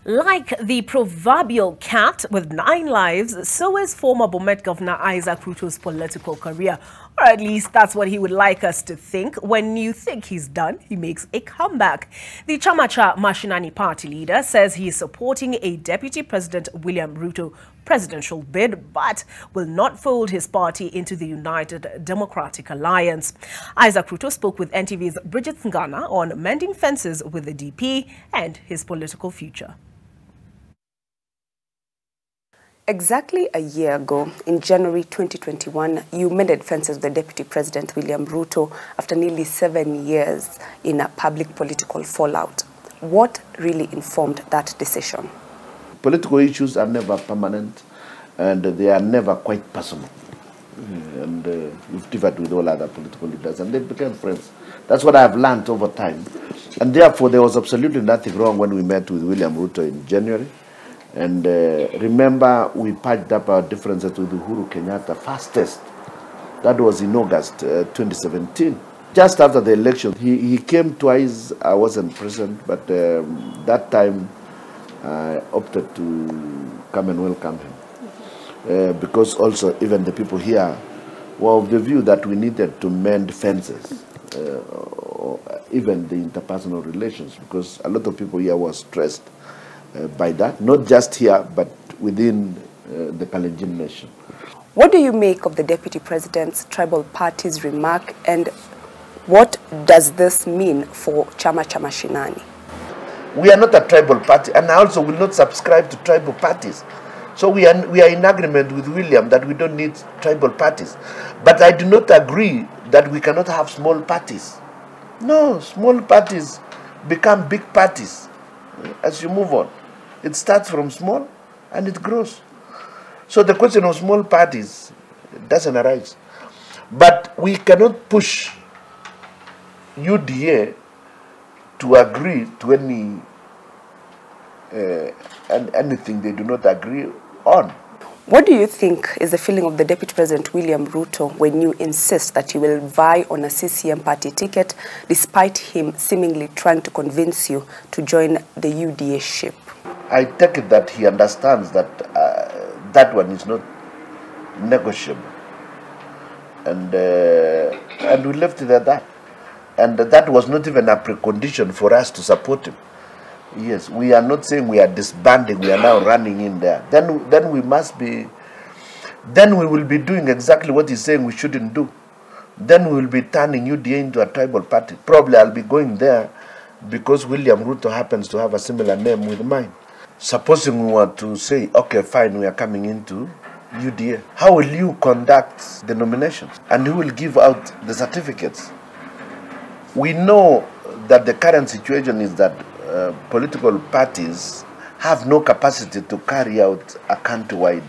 Like the proverbial cat with 9 lives, so is former Bomet Governor Isaac Ruto's political career. Or at least that's what he would like us to think. When you think he's done, he makes a comeback. The Chamacha Mashinani party leader says he is supporting a Deputy President William Ruto presidential bid, but will not fold his party into the United Democratic Alliance. Isaac Ruto spoke with NTV's Bridget Ngana on mending fences with the DP and his political future. Exactly a year ago, in January 2021, you mended fences with the Deputy President William Ruto after nearly 7 years in a public political fallout. What really informed that decision? Political issues are never permanent and they are never quite personal. And we've differed with all other political leaders and they became friends. That's what I've learned over time. And therefore, there was absolutely nothing wrong when we met with William Ruto in January. And remember, we patched up our differences with Uhuru Kenyatta fastest. That was in August 2017. Just after the election, he came twice. I wasn't present, but that time I opted to come and welcome him. Because also even the people here were of the view that we needed to mend fences, even the interpersonal relations, because a lot of people here were stressed by that, not just here, but within the Kalenjin nation. What do you make of the Deputy President's tribal party's remark, and what does this mean for Chamacha Mashinani? We are not a tribal party, and I also will not subscribe to tribal parties. So we are in agreement with William that we don't need tribal parties. But I do not agree that we cannot have small parties. No, small parties become big parties as you move on. It starts from small and it grows. So the question of small parties doesn't arise. But we cannot push UDA to agree to anything they do not agree on. What do you think is the feeling of the Deputy President William Ruto when you insist that you will vie on a CCM party ticket despite him seemingly trying to convince you to join the UDA ship? I take it that he understands that that one is not negotiable. And we left it at that. And that was not even a precondition for us to support him. Yes, we are not saying we are disbanding, we are now running in there. Then we must be, then we will be doing exactly what he's saying we shouldn't do. Then we will be turning UDA into a tribal party. Probably I'll be going there because William Ruto happens to have a similar name with mine. Supposing we were to say, okay, fine, we are coming into UDA. How will you conduct the nominations? And who will give out the certificates? We know that the current situation is that political parties have no capacity to carry out a countrywide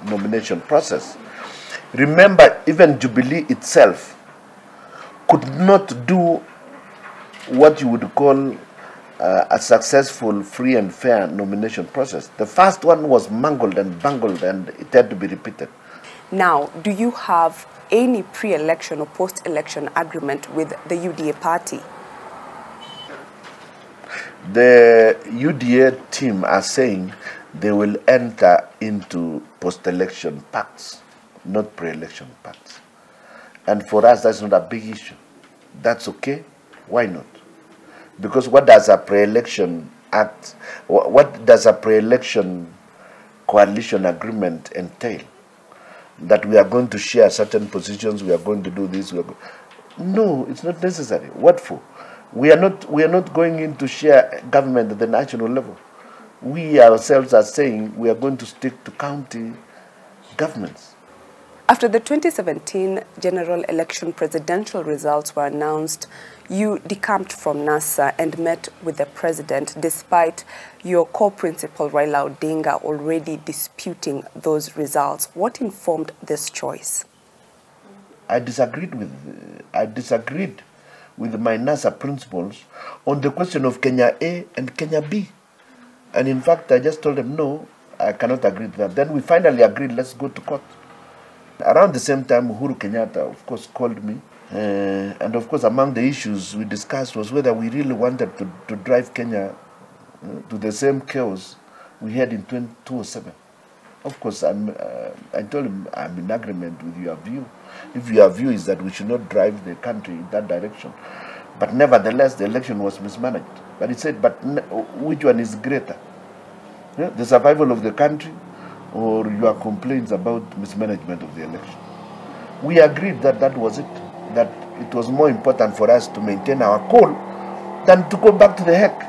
nomination process. Remember, even Jubilee itself could not do what you would call a successful, free and fair nomination process. The first one was mangled and bungled and it had to be repeated. Now, do you have any pre-election or post-election agreement with the UDA party? The UDA team are saying they will enter into post-election pacts, not pre-election pacts. And for us, that's not a big issue. That's okay. Why not? Because what does a pre-election act, what does a pre-election coalition agreement entail? That we are going to share certain positions, we are going to do this. No, it's not necessary. What for? We are not going in to share government at the national level. We ourselves are saying we are going to stick to county governments. After the 2017 general election presidential results were announced, you decamped from NASA and met with the president despite your co-principal Raila Odinga already disputing those results. What informed this choice? I disagreed with my NASA principals on the question of Kenya A and Kenya B. And in fact, I just told them, no, I cannot agree to that. Then we finally agreed, let's go to court. Around the same time, Uhuru Kenyatta, of course, called me. And of course, among the issues we discussed was whether we really wanted to drive Kenya to the same chaos we had in 2007. Of course, I told him I'm in agreement with your view. If your view is that we should not drive the country in that direction. But nevertheless, the election was mismanaged. But he said, but which one is greater? The survival of the country or your complaints about mismanagement of the election? We agreed that that was it, that it was more important for us to maintain our cool than to go back to the heck.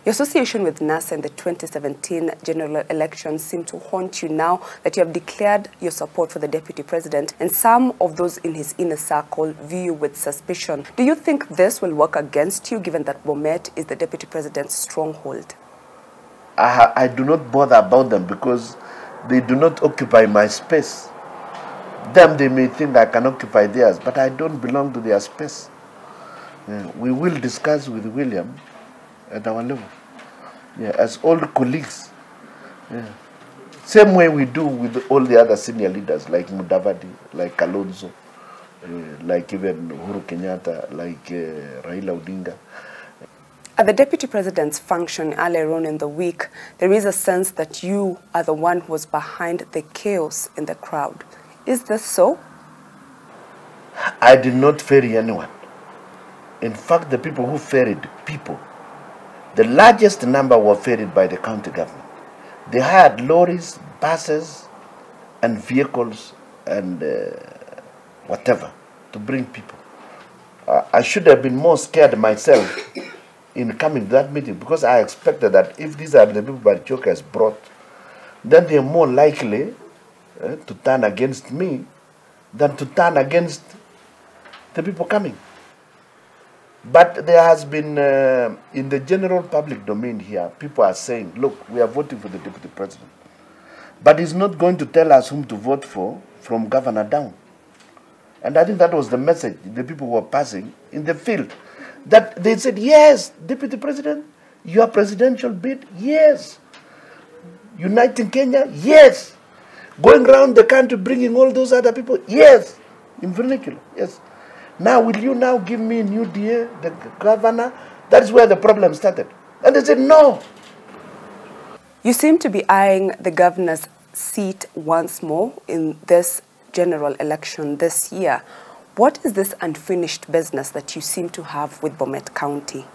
Your association with NASA in the 2017 general election seemed to haunt you now that you have declared your support for the deputy president, and some of those in his inner circle view you with suspicion. Do you think this will work against you, given that Bomet is the deputy president's stronghold? I do not bother about them because they do not occupy my space. Them, they may think I can occupy theirs, but I don't belong to their space. We will discuss with William at our level, as old colleagues. Same way we do with all the other senior leaders like Mudavadi, like Kalonzo, like even Uhuru Kenyatta, like Raila Odinga. At the deputy president's function earlier on in the week, there is a sense that you are the one who was behind the chaos in the crowd. Is this so? I did not ferry anyone. In fact, the people who ferried people, the largest number were ferried by the county government. They had lorries, buses, and vehicles, and whatever, to bring people. I should have been more scared myself in coming to that meeting, because I expected that if these are the people that Joker has brought, then they are more likely to turn against me than to turn against the people coming. But there has been, in the general public domain here, people are saying, look, we are voting for the deputy president. But he's not going to tell us whom to vote for from governor down. And I think that was the message the people were passing in the field. That they said, yes, deputy president, your presidential bid, yes. Uniting Kenya, yes. Going around the country bringing all those other people, yes. In vernacular, yes. Now, will you now give me a new DA, the governor? That's where the problem started. And they said, no. You seem to be eyeing the governor's seat once more in this general election this year. What is this unfinished business that you seem to have with Bomet County?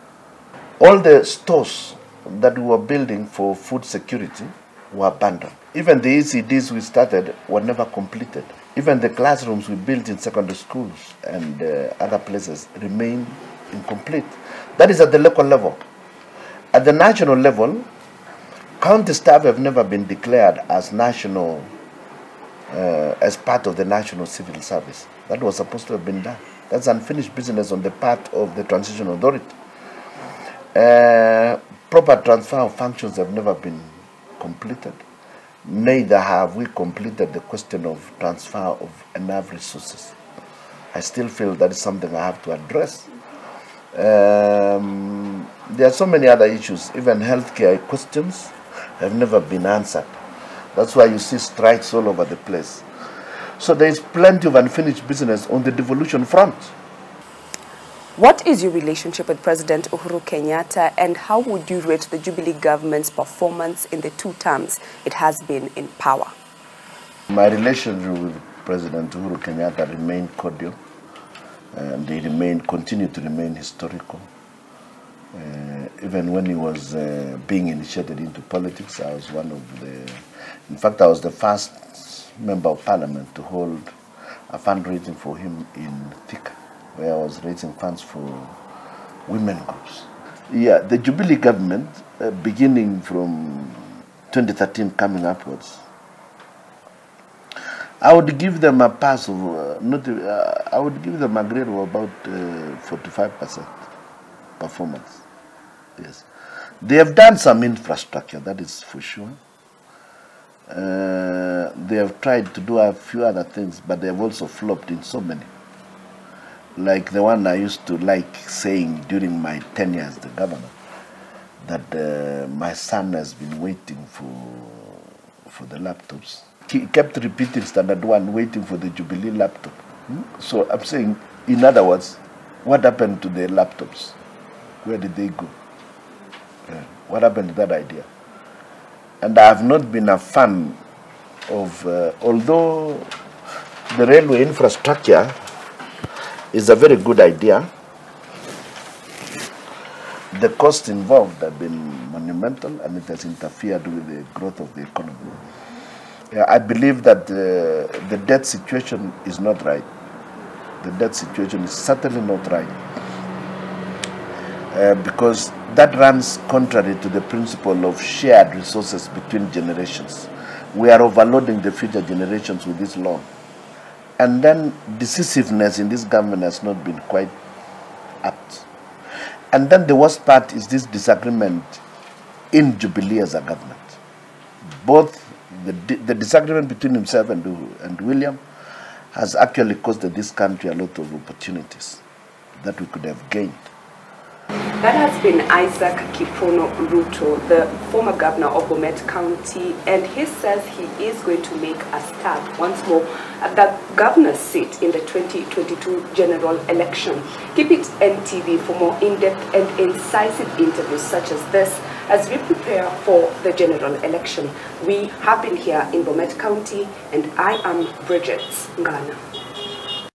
All the stores that we were building for food security were abandoned. Even the ECDs we started were never completed. Even the classrooms we built in secondary schools and other places remain incomplete. That is at the local level. At the national level, county staff have never been declared as national, as part of the National Civil Service. That was supposed to have been done. That's unfinished business on the part of the Transition Authority. Proper transfer of functions have never been completed. Neither have we completed the question of transfer of enough resources. I still feel that is something I have to address. There are so many other issues. Even healthcare questions have never been answered. That's why you see strikes all over the place. So there is plenty of unfinished business on the devolution front. What is your relationship with President Uhuru Kenyatta, and how would you rate the Jubilee government's performance in the 2 terms it has been in power? My relationship with President Uhuru Kenyatta remained cordial, and they continue to remain historical. Even when he was being initiated into politics, I was one of the, in fact, I was the first member of parliament to hold a fundraising for him in Thika, where I was raising funds for women groups. Yeah, the Jubilee government, beginning from 2013 coming upwards, I would give them a pass of, I would give them a grade of about 45% performance. Yes. They have done some infrastructure, that is for sure. They have tried to do a few other things, but they have also flopped in so many. Like the one I used to like saying during my tenure as the governor, that my son has been waiting for the laptops. He kept repeating standard 1, waiting for the Jubilee laptop. So I'm saying, in other words, what happened to the laptops? Where did they go? What happened to that idea? And I have not been a fan of, although the railway infrastructure is a very good idea, the costs involved have been monumental and it has interfered with the growth of the economy. I believe that the debt situation is not right. The debt situation is certainly not right. Because that runs contrary to the principle of shared resources between generations. We are overloading the future generations with this loan. And then decisiveness in this government has not been quite apt. And then the worst part is this disagreement in Jubilee as a government. Both the disagreement between himself and William has actually cost this country a lot of opportunities that we could have gained. That has been Isaac Kiprono Ruto, the former governor of Bomet County, and he says he is going to make a stab once more at the governor's seat in the 2022 general election. Keep it NTV for more in-depth and incisive interviews such as this as we prepare for the general election. We have been here in Bomet County, and I am Bridget Ngana.